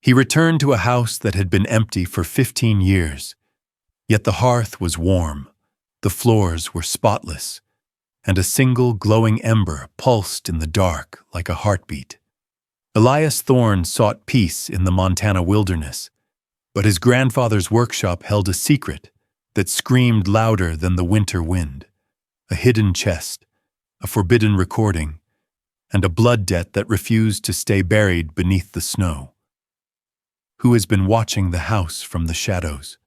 He returned to a house that had been empty for 15 years, yet the hearth was warm, the floors were spotless, and a single glowing ember pulsed in the dark like a heartbeat. Elias Thorne sought peace in the Montana wilderness, but his grandfather's workshop held a secret that screamed louder than the winter wind, a hidden chest, a forbidden recording, and a blood debt that refused to stay buried beneath the snow. Who has been watching the house from the shadows?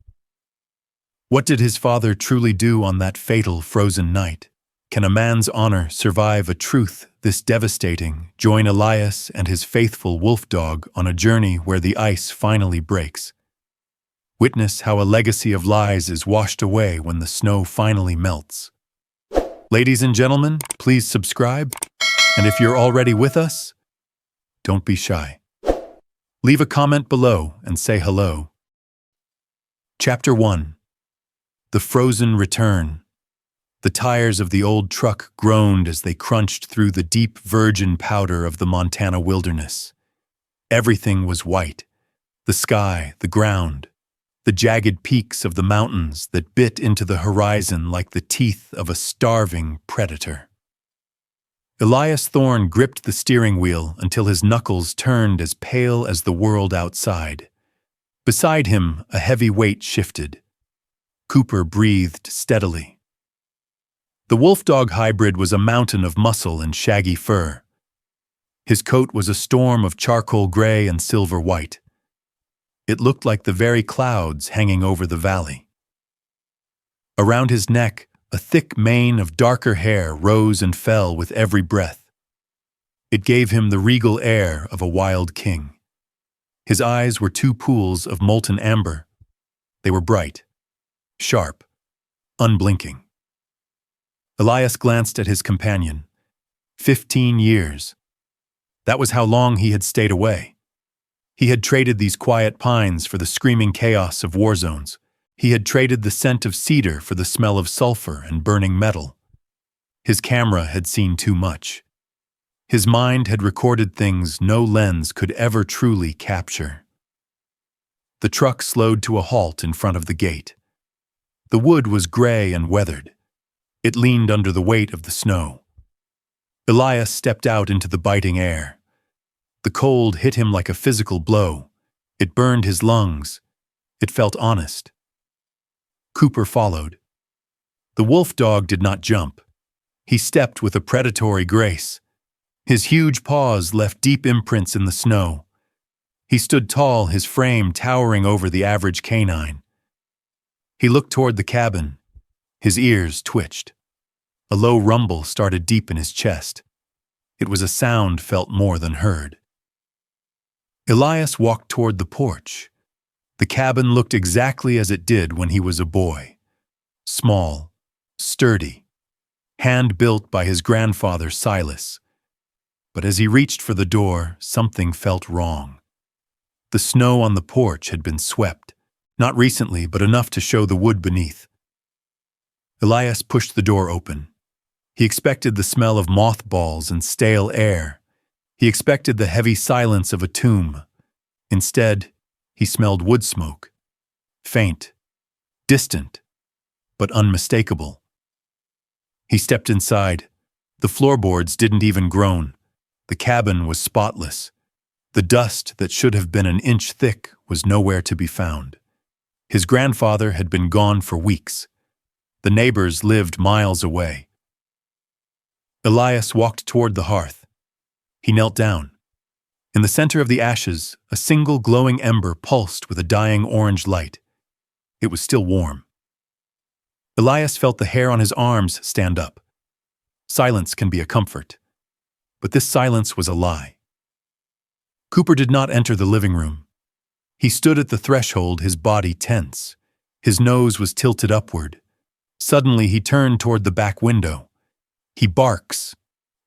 What did his father truly do on that fatal frozen night? Can a man's honor survive a truth this devastating? Join Elias and his faithful wolf dog on a journey where the ice finally breaks. Witness how a legacy of lies is washed away when the snow finally melts. Ladies and gentlemen, please subscribe, and if you're already with us, don't be shy. Leave a comment below and say hello. Chapter 1. The Frozen Return. The tires of the old truck groaned as they crunched through the deep virgin powder of the Montana wilderness. Everything was white. The sky, the ground, the jagged peaks of the mountains that bit into the horizon like the teeth of a starving predator. Elias Thorne gripped the steering wheel until his knuckles turned as pale as the world outside. Beside him, a heavy weight shifted. Cooper breathed steadily. The wolf-dog hybrid was a mountain of muscle and shaggy fur. His coat was a storm of charcoal gray and silver white. It looked like the very clouds hanging over the valley. Around his neck, a thick mane of darker hair rose and fell with every breath. It gave him the regal air of a wild king. His eyes were two pools of molten amber. They were bright, sharp, unblinking. Elias glanced at his companion. 15 years. That was how long he had stayed away. He had traded these quiet pines for the screaming chaos of war zones. He had traded the scent of cedar for the smell of sulfur and burning metal. His camera had seen too much. His mind had recorded things no lens could ever truly capture. The truck slowed to a halt in front of the gate. The wood was gray and weathered. It leaned under the weight of the snow. Elias stepped out into the biting air. The cold hit him like a physical blow. It burned his lungs. It felt honest. Cooper followed. The wolf dog did not jump. He stepped with a predatory grace. His huge paws left deep imprints in the snow. He stood tall, his frame towering over the average canine. He looked toward the cabin. His ears twitched. A low rumble started deep in his chest. It was a sound felt more than heard. Elias walked toward the porch. The cabin looked exactly as it did when he was a boy. Small, sturdy, hand-built by his grandfather Silas. But as he reached for the door, something felt wrong. The snow on the porch had been swept, not recently, but enough to show the wood beneath. Elias pushed the door open. He expected the smell of mothballs and stale air. He expected the heavy silence of a tomb. Instead, he smelled wood smoke. Faint, distant, but unmistakable. He stepped inside. The floorboards didn't even groan. The cabin was spotless. The dust that should have been an inch thick was nowhere to be found. His grandfather had been gone for weeks. The neighbors lived miles away. Elias walked toward the hearth. He knelt down. In the center of the ashes, a single glowing ember pulsed with a dying orange light. It was still warm. Elias felt the hair on his arms stand up. Silence can be a comfort, but this silence was a lie. Cooper did not enter the living room. He stood at the threshold, his body tense. His nose was tilted upward. Suddenly, he turned toward the back window. He barks,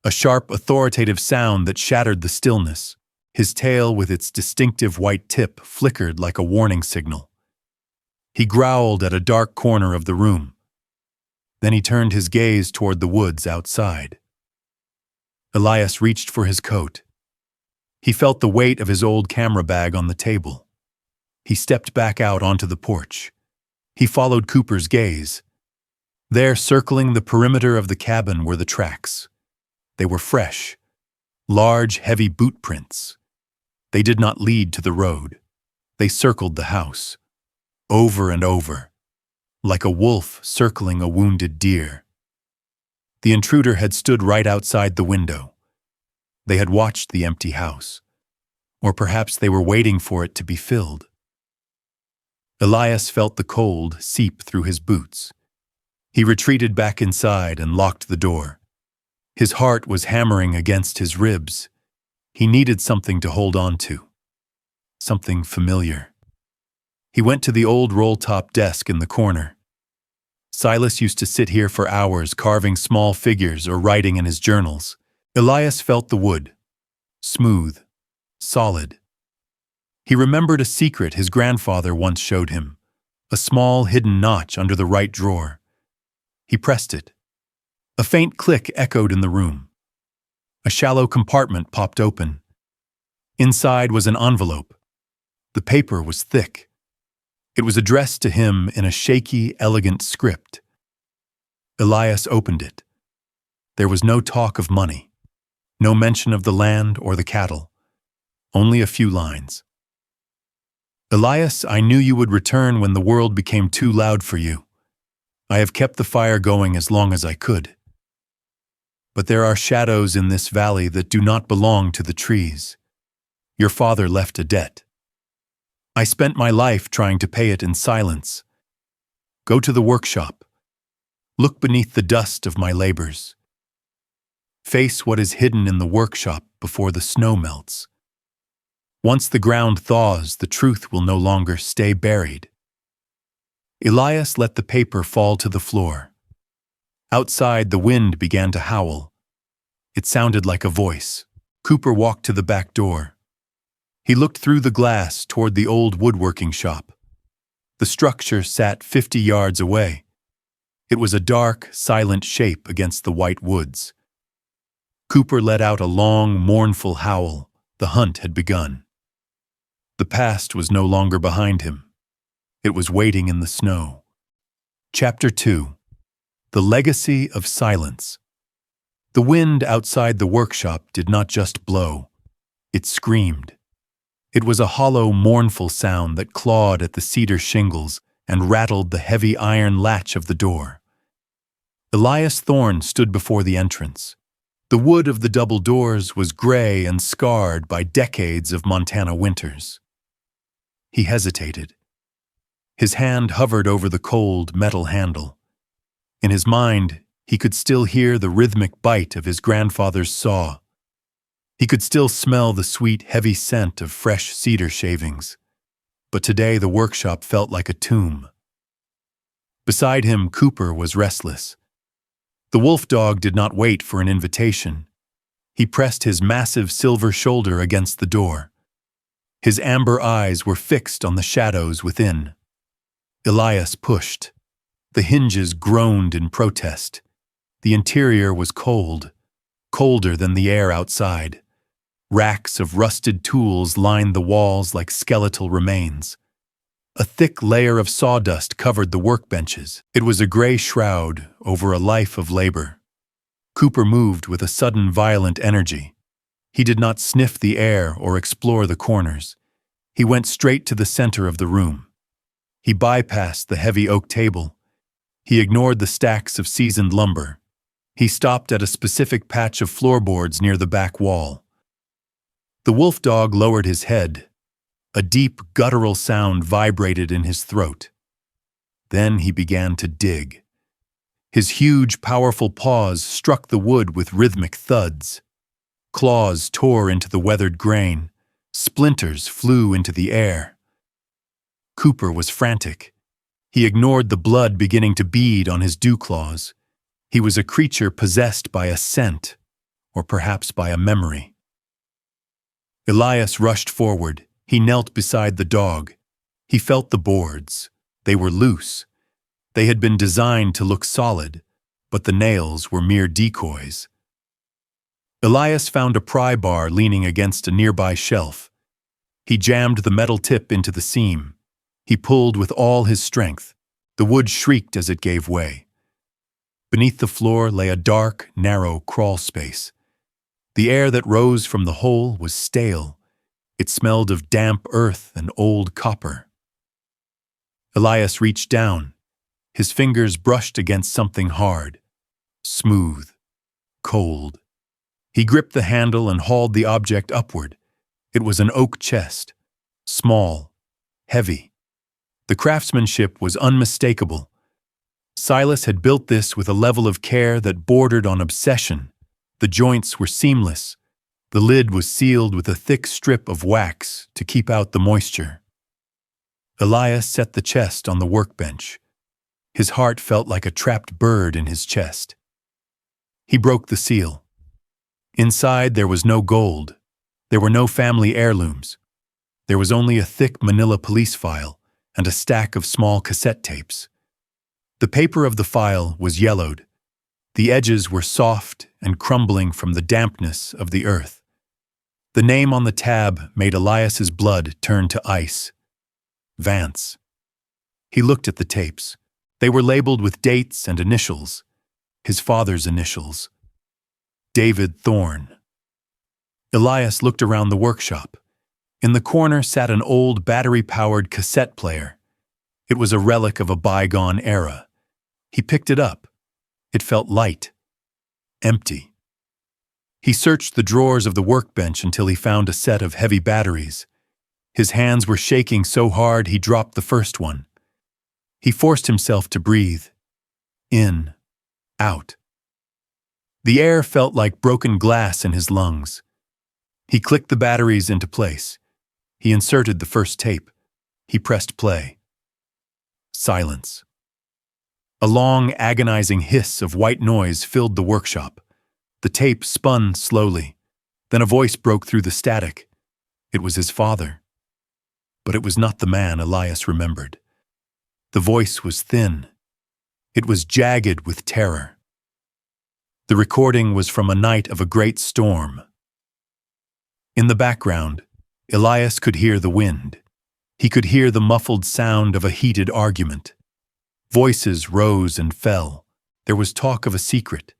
a sharp, authoritative sound that shattered the stillness. His tail, with its distinctive white tip, flickered like a warning signal. He growled at a dark corner of the room. Then he turned his gaze toward the woods outside. Elias reached for his coat. He felt the weight of his old camera bag on the table. He stepped back out onto the porch. He followed Cooper's gaze. There, circling the perimeter of the cabin, were the tracks. They were fresh, large, heavy boot prints. They did not lead to the road. They circled the house, over and over, like a wolf circling a wounded deer. The intruder had stood right outside the window. They had watched the empty house, or perhaps they were waiting for it to be filled. Elias felt the cold seep through his boots. He retreated back inside and locked the door. His heart was hammering against his ribs. He needed something to hold on to, something familiar. He went to the old roll-top desk in the corner. Silas used to sit here for hours carving small figures or writing in his journals. Elias felt the wood, smooth, solid. He remembered a secret his grandfather once showed him, a small hidden notch under the right drawer. He pressed it. A faint click echoed in the room. A shallow compartment popped open. Inside was an envelope. The paper was thick. It was addressed to him in a shaky, elegant script. Elias opened it. There was no talk of money, no mention of the land or the cattle, only a few lines. Elias, I knew you would return when the world became too loud for you. I have kept the fire going as long as I could. But there are shadows in this valley that do not belong to the trees. Your father left a debt. I spent my life trying to pay it in silence. Go to the workshop. Look beneath the dust of my labors. Face what is hidden in the workshop before the snow melts. Once the ground thaws, the truth will no longer stay buried. Elias let the paper fall to the floor. Outside, the wind began to howl. It sounded like a voice. Cooper walked to the back door. He looked through the glass toward the old woodworking shop. The structure sat 50 yards away. It was a dark, silent shape against the white woods. Cooper let out a long, mournful howl. The hunt had begun. The past was no longer behind him. It was waiting in the snow. Chapter 2. The Legacy of Silence. The wind outside the workshop did not just blow. It screamed. It was a hollow, mournful sound that clawed at the cedar shingles and rattled the heavy iron latch of the door. Elias Thorne stood before the entrance. The wood of the double doors was gray and scarred by decades of Montana winters. He hesitated. His hand hovered over the cold metal handle. In his mind, he could still hear the rhythmic bite of his grandfather's saw. He could still smell the sweet, heavy scent of fresh cedar shavings. But today the workshop felt like a tomb. Beside him, Cooper was restless. The wolf dog did not wait for an invitation. He pressed his massive silver shoulder against the door. His amber eyes were fixed on the shadows within. Elias pushed. The hinges groaned in protest. The interior was cold, colder than the air outside. Racks of rusted tools lined the walls like skeletal remains. A thick layer of sawdust covered the workbenches. It was a gray shroud over a life of labor. Cooper moved with a sudden violent energy. He did not sniff the air or explore the corners. He went straight to the center of the room. He bypassed the heavy oak table. He ignored the stacks of seasoned lumber. He stopped at a specific patch of floorboards near the back wall. The wolf dog lowered his head. A deep, guttural sound vibrated in his throat. Then he began to dig. His huge, powerful paws struck the wood with rhythmic thuds. Claws tore into the weathered grain. Splinters flew into the air. Cooper was frantic. He ignored the blood beginning to bead on his dew claws. He was a creature possessed by a scent, or perhaps by a memory. Elias rushed forward. He knelt beside the dog. He felt the boards. They were loose. They had been designed to look solid, but the nails were mere decoys. Elias found a pry bar leaning against a nearby shelf. He jammed the metal tip into the seam. He pulled with all his strength. The wood shrieked as it gave way. Beneath the floor lay a dark, narrow crawl space. The air that rose from the hole was stale. It smelled of damp earth and old copper. Elias reached down. His fingers brushed against something hard, smooth, cold. He gripped the handle and hauled the object upward. It was an oak chest, small, heavy. The craftsmanship was unmistakable. Silas had built this with a level of care that bordered on obsession. The joints were seamless. The lid was sealed with a thick strip of wax to keep out the moisture. Elias set the chest on the workbench. His heart felt like a trapped bird in his chest. He broke the seal. Inside there was no gold. There were no family heirlooms. There was only a thick manila police file and a stack of small cassette tapes. The paper of the file was yellowed. The edges were soft and crumbling from the dampness of the earth. The name on the tab made Elias's blood turn to ice. Vance. He looked at the tapes. They were labeled with dates and initials. His father's initials. David Thorne. Elias looked around the workshop. In the corner sat an old battery-powered cassette player. It was a relic of a bygone era. He picked it up. It felt light, empty. He searched the drawers of the workbench until he found a set of heavy batteries. His hands were shaking so hard he dropped the first one. He forced himself to breathe. In, out. The air felt like broken glass in his lungs. He clicked the batteries into place. He inserted the first tape. He pressed play. Silence. A long, agonizing hiss of white noise filled the workshop. The tape spun slowly. Then a voice broke through the static. It was his father. But it was not the man Elias remembered. The voice was thin. It was jagged with terror. The recording was from a night of a great storm. In the background, Elias could hear the wind. He could hear the muffled sound of a heated argument. Voices rose and fell. There was talk of a secret,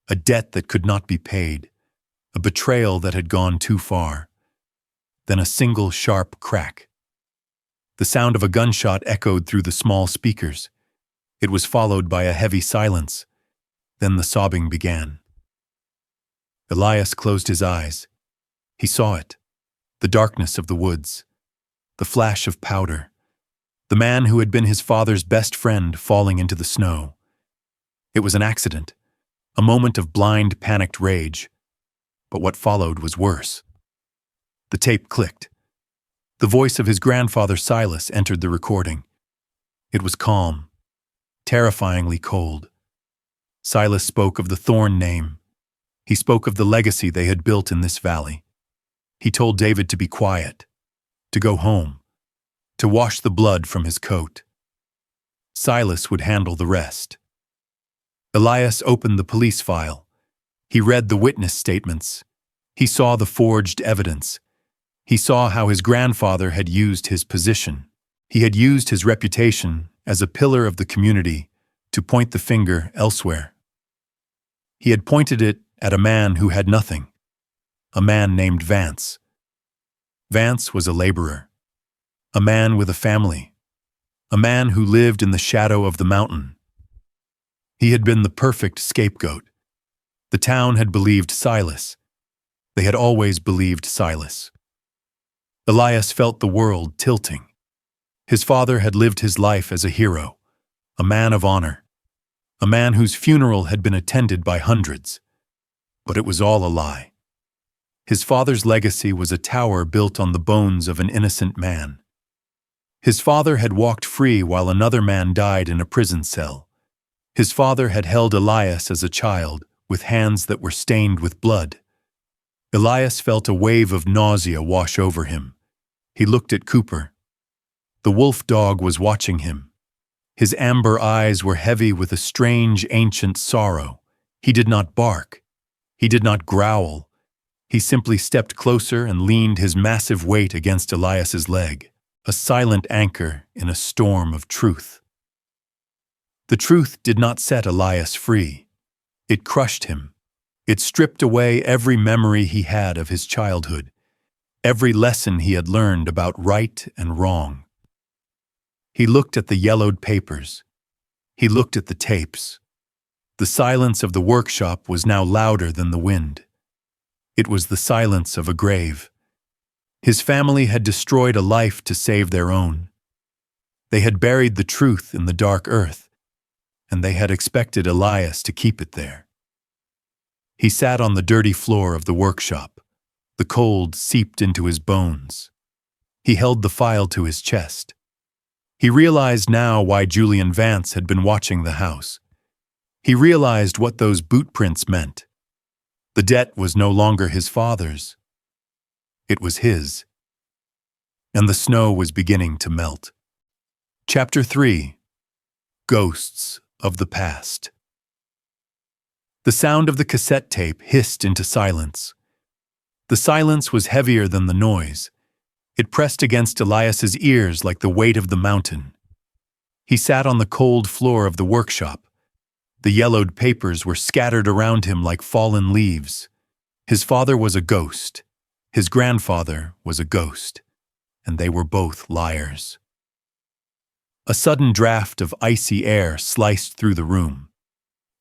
a debt that could not be paid, a betrayal that had gone too far. Then a single sharp crack. The sound of a gunshot echoed through the small speakers. It was followed by a heavy silence. Then the sobbing began. Elias closed his eyes. He saw it, the darkness of the woods, the flash of powder, the man who had been his father's best friend falling into the snow. It was an accident, a moment of blind, panicked rage. But what followed was worse. The tape clicked. The voice of his grandfather Silas entered the recording. It was calm, terrifyingly cold. Silas spoke of the Thorne name. He spoke of the legacy they had built in this valley. He told David to be quiet, to go home, to wash the blood from his coat. Silas would handle the rest. Elias opened the police file. He read the witness statements. He saw the forged evidence. He saw how his grandfather had used his position. He had used his reputation as a pillar of the community to point the finger elsewhere. He had pointed it at a man who had nothing, a man named Vance. Vance was a laborer, a man with a family, a man who lived in the shadow of the mountain. He had been the perfect scapegoat. The town had believed Silas. They had always believed Silas. Elias felt the world tilting. His father had lived his life as a hero, a man of honor, a man whose funeral had been attended by hundreds. But it was all a lie. His father's legacy was a tower built on the bones of an innocent man. His father had walked free while another man died in a prison cell. His father had held Elias as a child, with hands that were stained with blood. Elias felt a wave of nausea wash over him. He looked at Cooper. The wolf dog was watching him. His amber eyes were heavy with a strange, ancient sorrow. He did not bark. He did not growl. He simply stepped closer and leaned his massive weight against Elias's leg, a silent anchor in a storm of truth. The truth did not set Elias free. It crushed him. It stripped away every memory he had of his childhood, every lesson he had learned about right and wrong. He looked at the yellowed papers. He looked at the tapes. The silence of the workshop was now louder than the wind. It was the silence of a grave. His family had destroyed a life to save their own. They had buried the truth in the dark earth, and they had expected Elias to keep it there. He sat on the dirty floor of the workshop. The cold seeped into his bones. He held the file to his chest. He realized now why Julian Vance had been watching the house. He realized what those boot prints meant. The debt was no longer his father's. It was his. And the snow was beginning to melt. Chapter 3. Ghosts of the Past. The sound of the cassette tape hissed into silence. The silence was heavier than the noise. It pressed against Elias's ears like the weight of the mountain. He sat on the cold floor of the workshop. The yellowed papers were scattered around him like fallen leaves. His father was a ghost. His grandfather was a ghost. And they were both liars. A sudden draft of icy air sliced through the room.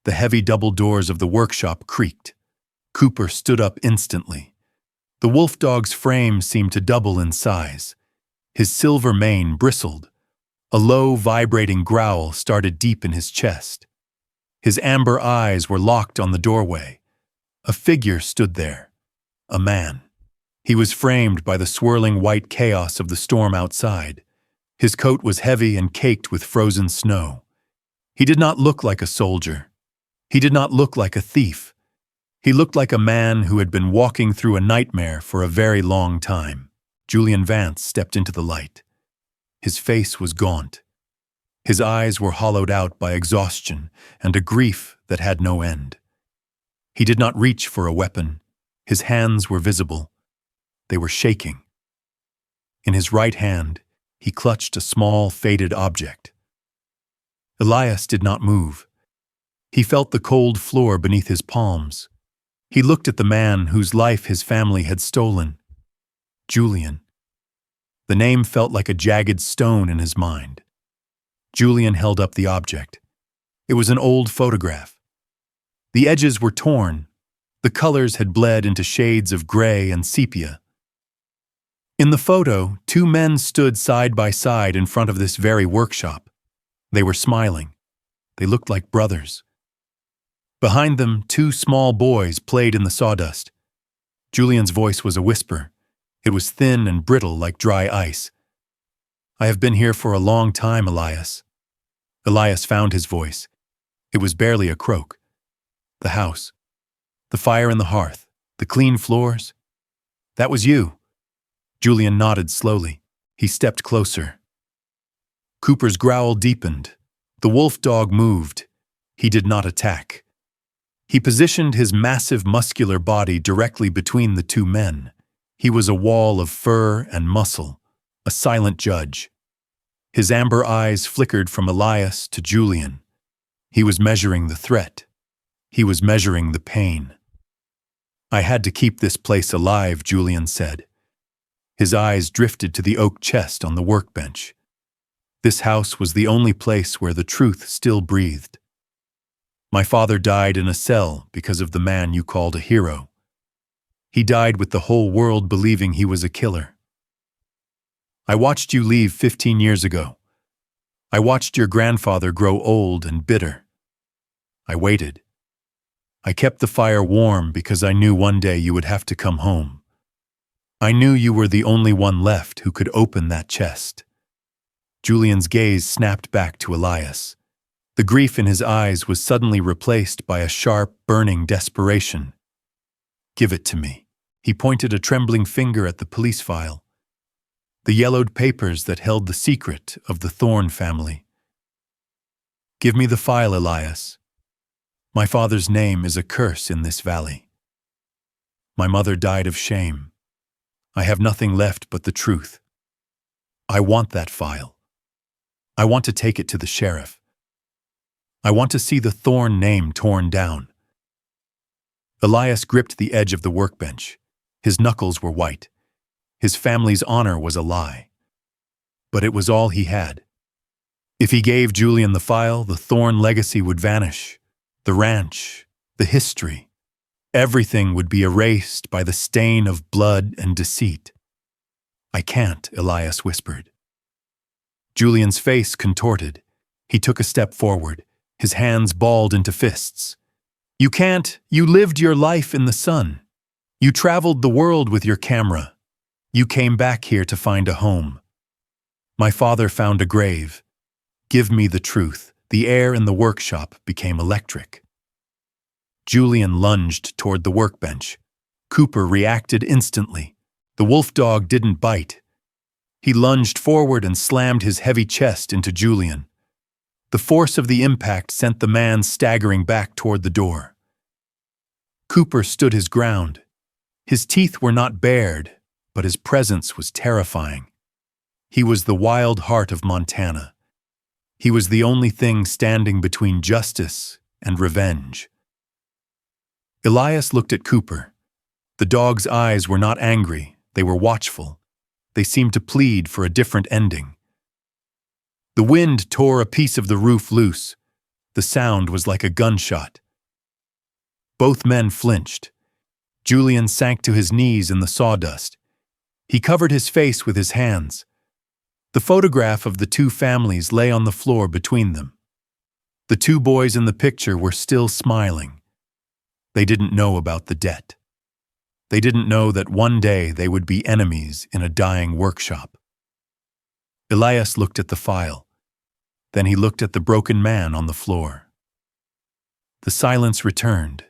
The heavy double doors of the workshop creaked. Cooper stood up instantly. The wolf dog's frame seemed to double in size. His silver mane bristled. A low, vibrating growl started deep in his chest. His amber eyes were locked on the doorway. A figure stood there. A man. He was framed by the swirling white chaos of the storm outside. His coat was heavy and caked with frozen snow. He did not look like a soldier. He did not look like a thief. He looked like a man who had been walking through a nightmare for a very long time. Julian Vance stepped into the light. His face was gaunt. His eyes were hollowed out by exhaustion and a grief that had no end. He did not reach for a weapon. His hands were visible. They were shaking. In his right hand, he clutched a small, faded object. Elias did not move. He felt the cold floor beneath his palms. He looked at the man whose life his family had stolen. Julian. The name felt like a jagged stone in his mind. Julian held up the object. It was an old photograph. The edges were torn. The colors had bled into shades of gray and sepia. In the photo, two men stood side by side in front of this very workshop. They were smiling. They looked like brothers. Behind them, two small boys played in the sawdust. Julian's voice was a whisper. It was thin and brittle like dry ice. "I have been here for a long time, Elias." Elias found his voice. It was barely a croak. The house. The fire in the hearth. The clean floors. "That was you." Julian nodded slowly. He stepped closer. Cooper's growl deepened. The wolf dog moved. He did not attack. He positioned his massive muscular body directly between the two men. He was a wall of fur and muscle, a silent judge. His amber eyes flickered from Elias to Julian. He was measuring the threat. He was measuring the pain. "I had to keep this place alive," Julian said. His eyes drifted to the oak chest on the workbench. This house was the only place where the truth still breathed. "My father died in a cell because of the man you called a hero. He died with the whole world believing he was a killer. I watched you leave 15 years ago. I watched your grandfather grow old and bitter. I waited. I kept the fire warm because I knew one day you would have to come home. I knew you were the only one left who could open that chest." Julian's gaze snapped back to Elias. The grief in his eyes was suddenly replaced by a sharp, burning desperation. "Give it to me." He pointed a trembling finger at the police file. The yellowed papers that held the secret of the Thorne family. "Give me the file, Elias. My father's name is a curse in this valley." My mother died of shame. I have nothing left but the truth. I want that file. I want to take it to the sheriff. I want to see the Thorne name torn down." Elias gripped the edge of the workbench. His knuckles were white. His family's honor was a lie. But it was all he had. If he gave Julian the file, the Thorne legacy would vanish. The ranch, the history, everything would be erased by the stain of blood and deceit. "I can't," Elias whispered. Julian's face contorted. He took a step forward, his hands balled into fists. "You can't. You lived your life in the sun. You traveled the world with your camera. You came back here to find a home. My father found a grave. Give me the truth." The air in the workshop became electric. Julian lunged toward the workbench. Cooper reacted instantly. The wolf dog didn't bite. He lunged forward and slammed his heavy chest into Julian. The force of the impact sent the man staggering back toward the door. Cooper stood his ground. His teeth were not bared, but his presence was terrifying. He was the wild heart of Montana. He was the only thing standing between justice and revenge. Elias looked at Cooper. The dog's eyes were not angry, they were watchful. They seemed to plead for a different ending. The wind tore a piece of the roof loose. The sound was like a gunshot. Both men flinched. Julian sank to his knees in the sawdust. He covered his face with his hands. The photograph of the two families lay on the floor between them. The two boys in the picture were still smiling. They didn't know about the debt. They didn't know that one day they would be enemies in a dying workshop. Elias looked at the file. Then he looked at the broken man on the floor. The silence returned.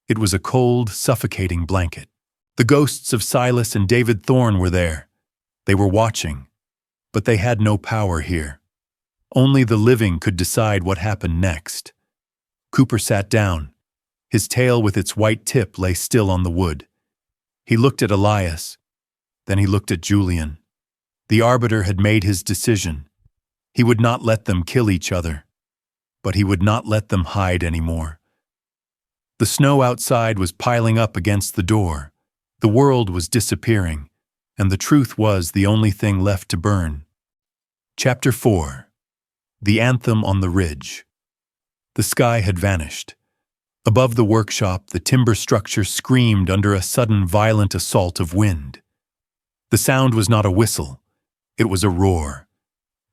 It was a cold, suffocating blanket. The ghosts of Silas and David Thorne were there. They were watching. But they had no power here. Only the living could decide what happened next. Cooper sat down. His tail with its white tip lay still on the wood. He looked at Elias. Then he looked at Julian. The arbiter had made his decision. He would not let them kill each other. But he would not let them hide anymore. The snow outside was piling up against the door. The world was disappearing. And the truth was the only thing left to burn. Chapter 4. The Anthem on the Ridge. The sky had vanished. Above the workshop, the timber structure screamed under a sudden violent assault of wind. The sound was not a whistle. It was a roar.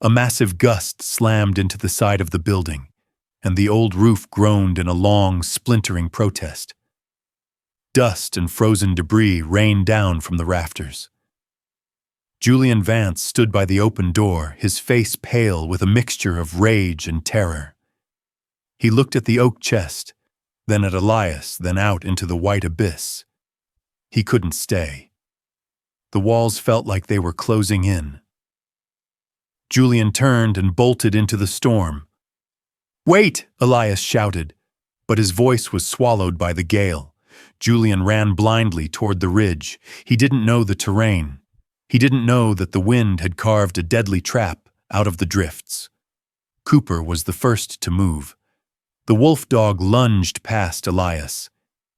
A massive gust slammed into the side of the building, and the old roof groaned in a long, splintering protest. Dust and frozen debris rained down from the rafters. Julian Vance stood by the open door, his face pale with a mixture of rage and terror. He looked at the oak chest, then at Elias, then out into the white abyss. He couldn't stay. The walls felt like they were closing in. Julian turned and bolted into the storm. "Wait!" Elias shouted, but his voice was swallowed by the gale. Julian ran blindly toward the ridge. He didn't know the terrain. He didn't know that the wind had carved a deadly trap out of the drifts. Cooper was the first to move. The wolf dog lunged past Elias.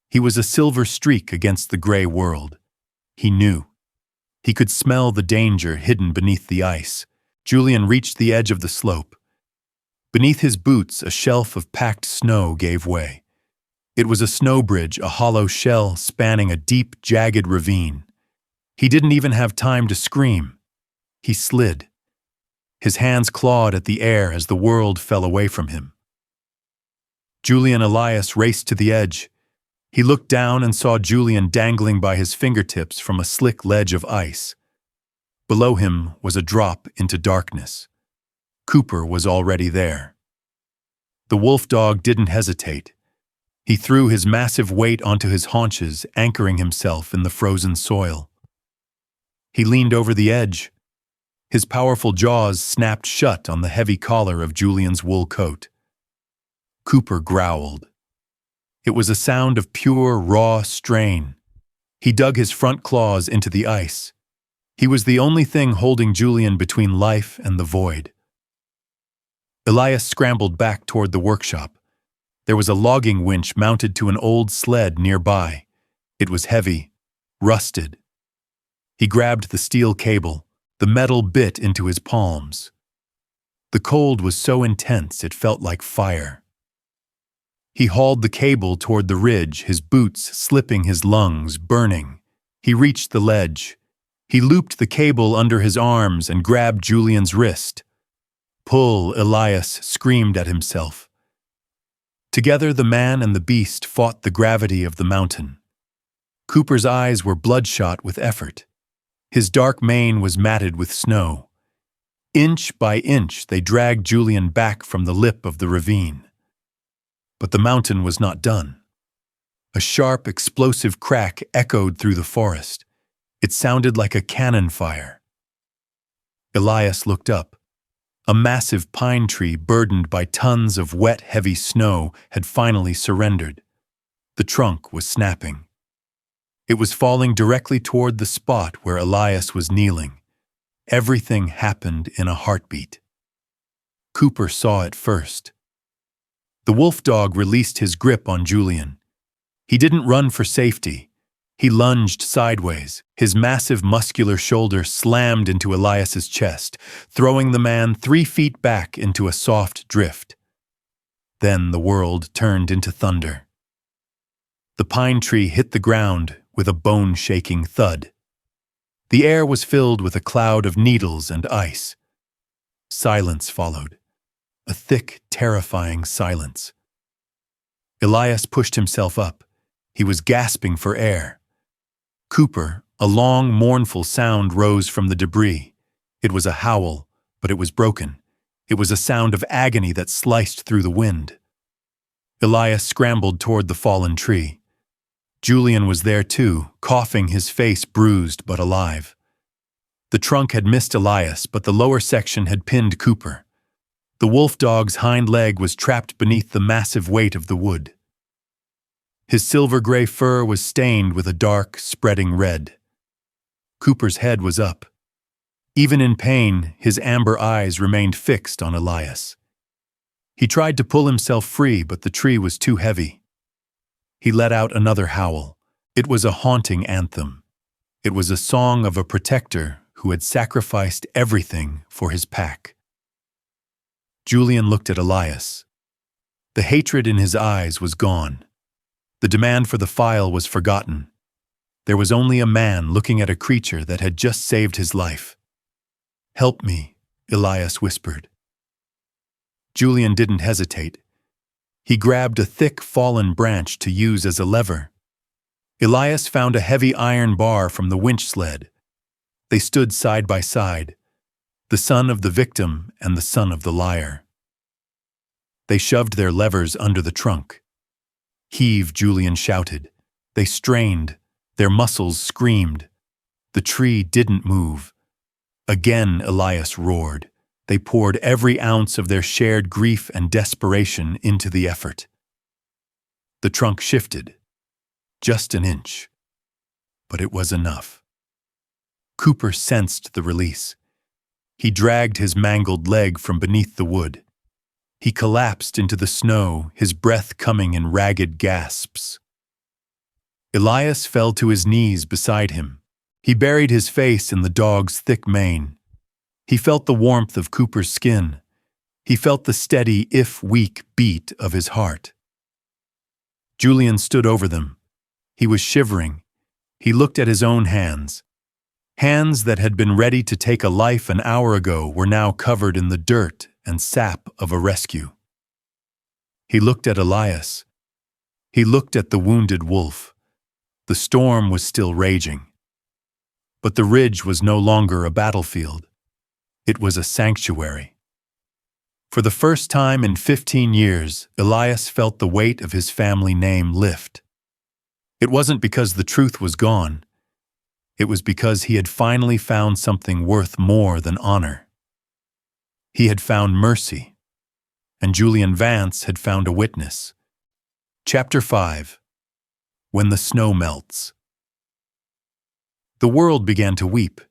He was a silver streak against the gray world. He knew. He could smell the danger hidden beneath the ice. Julian reached the edge of the slope. Beneath his boots, a shelf of packed snow gave way. It was a snow bridge, a hollow shell spanning a deep, jagged ravine. He didn't even have time to scream. He slid. His hands clawed at the air as the world fell away from him. Julian Elias raced to the edge. He looked down and saw Julian dangling by his fingertips from a slick ledge of ice. Below him was a drop into darkness. Cooper was already there. The wolf dog didn't hesitate. He threw his massive weight onto his haunches, anchoring himself in the frozen soil. He leaned over the edge. His powerful jaws snapped shut on the heavy collar of Julian's wool coat. Cooper growled. It was a sound of pure, raw strain. He dug his front claws into the ice. He was the only thing holding Julian between life and the void. Elias scrambled back toward the workshop. There was a logging winch mounted to an old sled nearby. It was heavy, rusted. He grabbed the steel cable, the metal bit into his palms. The cold was so intense it felt like fire. He hauled the cable toward the ridge, his boots slipping, his lungs burning. He reached the ledge. He looped the cable under his arms and grabbed Julian's wrist. "Pull," Elias screamed at himself. Together the man and the beast fought the gravity of the mountain. Cooper's eyes were bloodshot with effort. His dark mane was matted with snow. Inch by inch they dragged Julian back from the lip of the ravine. But the mountain was not done. A sharp, explosive crack echoed through the forest. It sounded like a cannon fire. Elias looked up. A massive pine tree burdened by tons of wet, heavy snow had finally surrendered. The trunk was snapping. It was falling directly toward the spot where Elias was kneeling. Everything happened in a heartbeat. Cooper saw it first. The wolf dog released his grip on Julian. He didn't run for safety. He lunged sideways. His massive muscular shoulder slammed into Elias's chest, throwing the man 3 feet back into a soft drift. Then the world turned into thunder. The pine tree hit the ground with a bone-shaking thud. The air was filled with a cloud of needles and ice. Silence followed. A thick, terrifying silence. Elias pushed himself up. He was gasping for air. Cooper, a long, mournful sound rose from the debris. It was a howl, but it was broken. It was a sound of agony that sliced through the wind. Elias scrambled toward the fallen tree. Julian was there too, coughing, his face bruised but alive. The trunk had missed Elias, but the lower section had pinned Cooper. The wolf dog's hind leg was trapped beneath the massive weight of the wood. His silver-gray fur was stained with a dark, spreading red. Cooper's head was up. Even in pain, his amber eyes remained fixed on Elias. He tried to pull himself free, but the tree was too heavy. He let out another howl. It was a haunting anthem. It was a song of a protector who had sacrificed everything for his pack. Julian looked at Elias. The hatred in his eyes was gone. The demand for the file was forgotten. There was only a man looking at a creature that had just saved his life. "Help me," Elias whispered. Julian didn't hesitate. He grabbed a thick, fallen branch to use as a lever. Elias found a heavy iron bar from the winch sled. They stood side by side, the son of the victim and the son of the liar. They shoved their levers under the trunk. "Heave," Julian shouted. They strained. Their muscles screamed. The tree didn't move. Again Elias roared. They poured every ounce of their shared grief and desperation into the effort. The trunk shifted. Just an inch. But it was enough. Cooper sensed the release. He dragged his mangled leg from beneath the wood. He collapsed into the snow, his breath coming in ragged gasps. Elias fell to his knees beside him. He buried his face in the dog's thick mane. He felt the warmth of Cooper's skin. He felt the steady, if weak, beat of his heart. Julian stood over them. He was shivering. He looked at his own hands. Hands that had been ready to take a life an hour ago were now covered in the dirt and sap of a rescue. He looked at Elias. He looked at the wounded wolf. The storm was still raging. But the ridge was no longer a battlefield. It was a sanctuary. For the first time in 15 years, Elias felt the weight of his family name lift. It wasn't because the truth was gone. It was because he had finally found something worth more than honor. He had found mercy, and Julian Vance had found a witness. Chapter 5. When the Snow Melts. The world began to weep.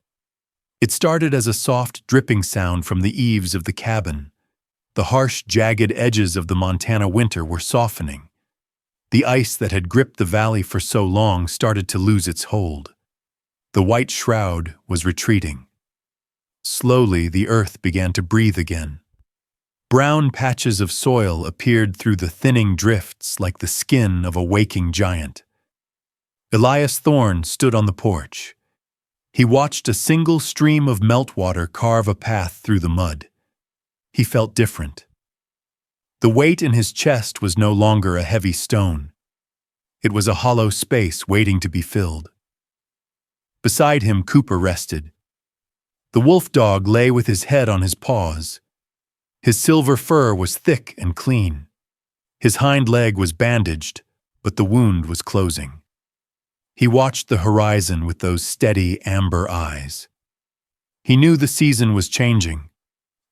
It started as a soft, dripping sound from the eaves of the cabin. The harsh, jagged edges of the Montana winter were softening. The ice that had gripped the valley for so long started to lose its hold. The white shroud was retreating. Slowly, the earth began to breathe again. Brown patches of soil appeared through the thinning drifts like the skin of a waking giant. Elias Thorne stood on the porch. He watched a single stream of meltwater carve a path through the mud. He felt different. The weight in his chest was no longer a heavy stone. It was a hollow space waiting to be filled. Beside him, Cooper rested. The wolf dog lay with his head on his paws. His silver fur was thick and clean. His hind leg was bandaged, but the wound was closing. He watched the horizon with those steady amber eyes. He knew the season was changing.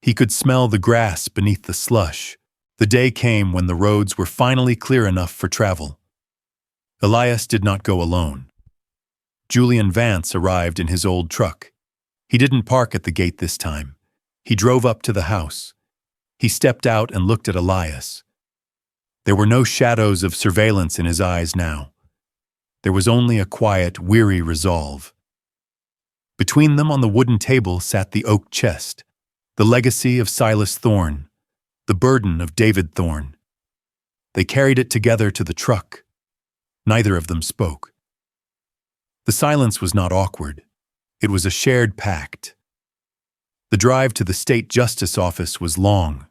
He could smell the grass beneath the slush. The day came when the roads were finally clear enough for travel. Elias did not go alone. Julian Vance arrived in his old truck. He didn't park at the gate this time. He drove up to the house. He stepped out and looked at Elias. There were no shadows of surveillance in his eyes now. There was only a quiet, weary resolve. Between them on the wooden table sat the oak chest, the legacy of Silas Thorne, the burden of David Thorne. They carried it together to the truck. Neither of them spoke. The silence was not awkward. It was a shared pact. The drive to the state justice office was long.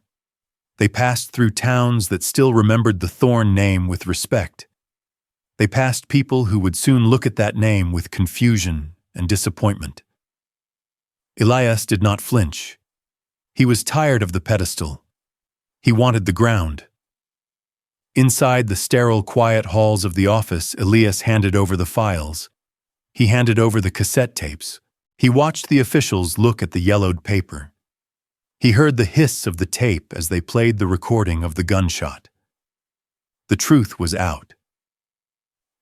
They passed through towns that still remembered the Thorne name with respect. They passed people who would soon look at that name with confusion and disappointment. Elias did not flinch. He was tired of the pedestal. He wanted the ground. Inside the sterile, quiet halls of the office, Elias handed over the files. He handed over the cassette tapes. He watched the officials look at the yellowed paper. He heard the hiss of the tape as they played the recording of the gunshot. The truth was out.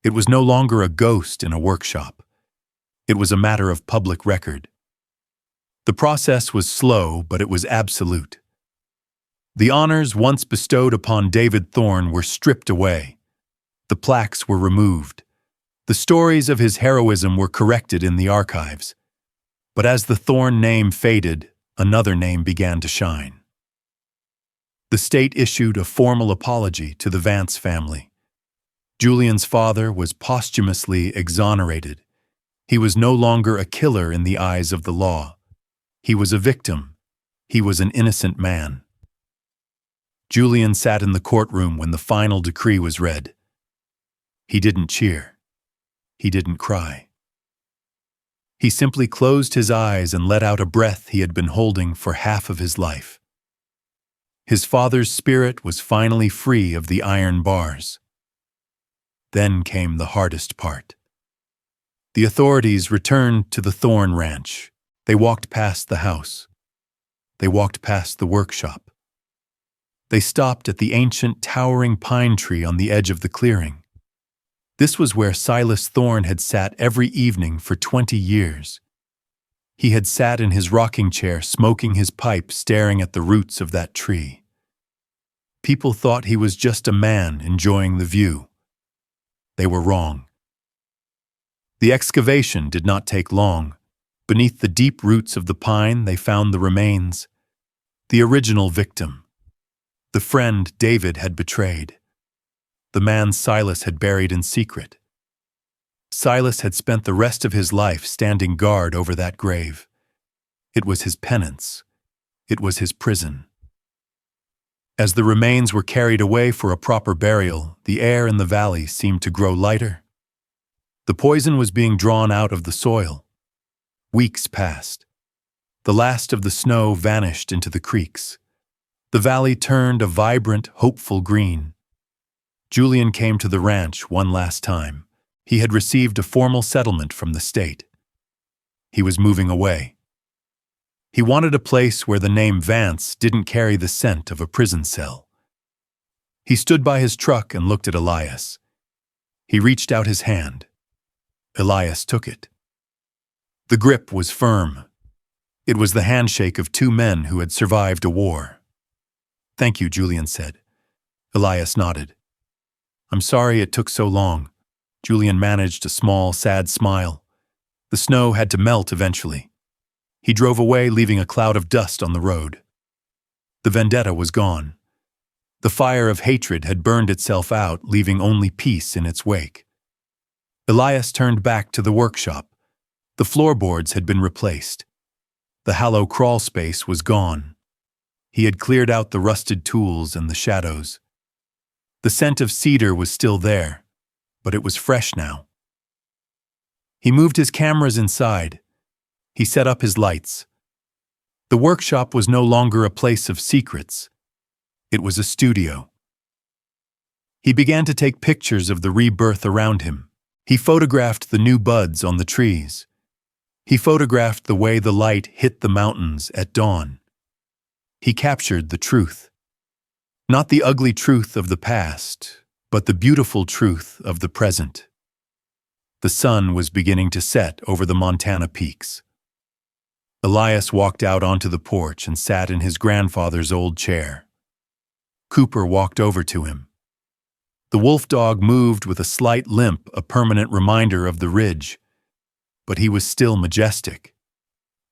It was no longer a ghost in a workshop. It was a matter of public record. The process was slow, but it was absolute. The honors once bestowed upon David Thorne were stripped away. The plaques were removed. The stories of his heroism were corrected in the archives. But as the Thorne name faded, another name began to shine. The state issued a formal apology to the Vance family. Julian's father was posthumously exonerated. He was no longer a killer in the eyes of the law. He was a victim. He was an innocent man. Julian sat in the courtroom when the final decree was read. He didn't cheer. He didn't cry. He simply closed his eyes and let out a breath he had been holding for half of his life. His father's spirit was finally free of the iron bars. Then came the hardest part. The authorities returned to the Thorne Ranch. They walked past the house. They walked past the workshop. They stopped at the ancient, towering pine tree on the edge of the clearing. This was where Silas Thorne had sat every evening for 20 years. He had sat in his rocking chair, smoking his pipe, staring at the roots of that tree. People thought he was just a man enjoying the view. They were wrong. The excavation did not take long. Beneath the deep roots of the pine, they found the remains. The original victim. The friend David had betrayed. The man Silas had buried in secret. Silas had spent the rest of his life standing guard over that grave. It was his penance. It was his prison. As the remains were carried away for a proper burial, the air in the valley seemed to grow lighter. The poison was being drawn out of the soil. Weeks passed. The last of the snow vanished into the creeks. The valley turned a vibrant, hopeful green. Julian came to the ranch one last time. He had received a formal settlement from the state. He was moving away. He wanted a place where the name Vance didn't carry the scent of a prison cell. He stood by his truck and looked at Elias. He reached out his hand. Elias took it. The grip was firm. It was the handshake of two men who had survived a war. "Thank you," Julian said. Elias nodded. "I'm sorry it took so long." Julian managed a small, sad smile. The snow had to melt eventually. He drove away, leaving a cloud of dust on the road. The vendetta was gone. The fire of hatred had burned itself out, leaving only peace in its wake. Elias turned back to the workshop. The floorboards had been replaced. The hollow crawl space was gone. He had cleared out the rusted tools and the shadows. The scent of cedar was still there, but it was fresh now. He moved his cameras inside. He set up his lights. The workshop was no longer a place of secrets. It was a studio. He began to take pictures of the rebirth around him. He photographed the new buds on the trees. He photographed the way the light hit the mountains at dawn. He captured the truth. Not the ugly truth of the past, but the beautiful truth of the present. The sun was beginning to set over the Montana peaks. Elias walked out onto the porch and sat in his grandfather's old chair. Cooper walked over to him. The wolf dog moved with a slight limp, a permanent reminder of the ridge. But he was still majestic.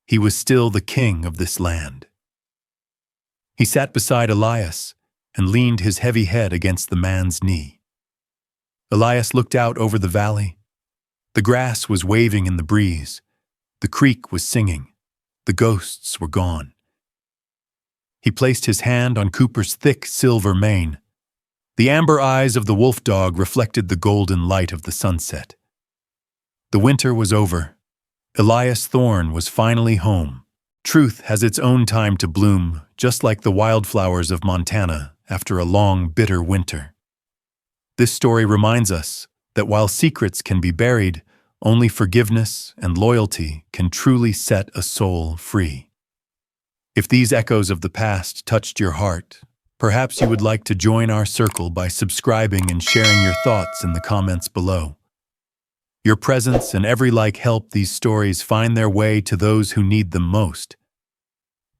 He was still the king of this land. He sat beside Elias and leaned his heavy head against the man's knee. Elias looked out over the valley. The grass was waving in the breeze. The creek was singing. The ghosts were gone. He placed his hand on Cooper's thick silver mane. The amber eyes of the wolf dog reflected the golden light of the sunset. The winter was over. Elias Thorne was finally home. Truth has its own time to bloom, just like the wildflowers of Montana after a long, bitter winter. This story reminds us that while secrets can be buried, only forgiveness and loyalty can truly set a soul free. If these echoes of the past touched your heart, perhaps you would like to join our circle by subscribing and sharing your thoughts in the comments below. Your presence and every like help these stories find their way to those who need them most.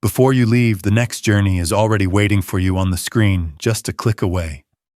Before you leave, the next journey is already waiting for you on the screen, just a click away.